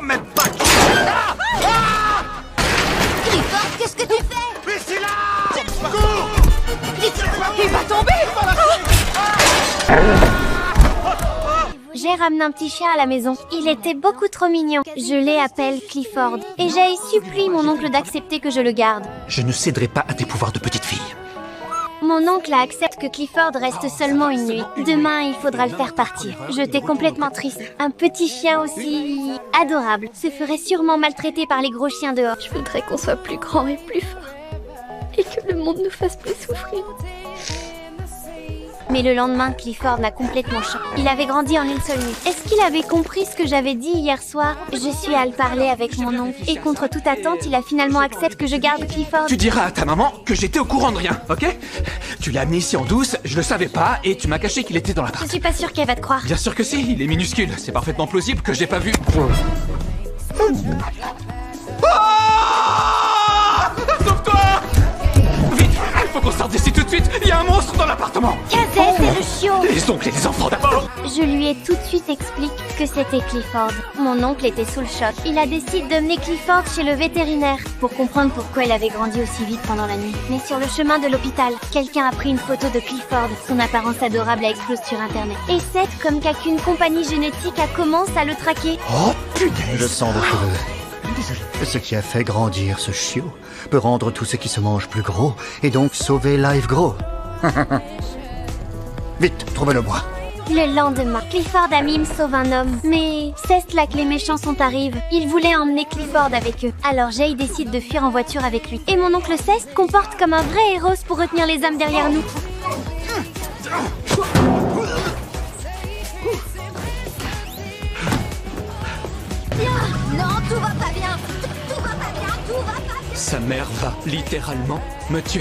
Oh, même pas. Clifford, qu'est-ce que tu fais? Laissez-la. Il va tomber. J'ai ramené un petit chien à la maison. Il était beaucoup trop mignon. Je l'appelle Clifford. Et Jay supplie mon oncle d'accepter que je le garde. Je ne céderai pas à tes pouvoirs de petite fille. Mon oncle accepte que Clifford reste seulement une nuit. Demain, il faudra le faire partir. J'étais complètement triste. Un petit chien aussi adorable se ferait sûrement maltraiter par les gros chiens dehors. Je voudrais qu'on soit plus grand et plus fort. Et que le monde nous fasse plus souffrir. Mais le lendemain, Clifford m'a complètement changé. Il avait grandi en une seule nuit. Est-ce qu'il avait compris ce que j'avais dit hier soir? Je suis allée parler avec mon oncle. Et contre toute attente, il a finalement accepté que je garde Clifford. Tu diras à ta maman que j'étais au courant de rien, ok? Tu l'as amené ici en douce, je le savais pas, et tu m'as caché qu'il était dans l'appart. Je suis pas sûre qu'elle va te croire. Bien sûr que si, il est minuscule. C'est parfaitement plausible que j'ai pas vu. Ah! Sauve-toi! Vite! Il faut qu'on sorte d'ici tout de suite! Il y a un monstre dans l'appartement! Kazé, c'est le chiot! Les oncles et les enfants d'abord! Je lui ai tout de suite expliqué que c'était Clifford. Mon oncle était sous le choc. Il a décidé d'emmener Clifford chez le vétérinaire pour comprendre pourquoi il avait grandi aussi vite pendant la nuit. Mais sur le chemin de l'hôpital, quelqu'un a pris une photo de Clifford. Son apparence adorable a explosé sur internet. Et Seth, comme qu'une compagnie génétique, a commencé à le traquer. Oh putain! Le sang de cheveux. Ce qui a fait grandir ce chiot peut rendre tout ce qui se mange plus gros et donc sauver Live Gros. Vite, trouvez-le-moi. Le lendemain, Clifford a Mime sauve un homme. Mais c'est là que les méchants sont arrivés. Ils voulaient emmener Clifford avec eux. Alors Jay décide de fuir en voiture avec lui. Et mon oncle Seth comporte comme un vrai héros pour retenir les hommes derrière nous. Non, tout va pas bien. Tout va pas bien, tout va pas bien. Sa mère va littéralement me tuer.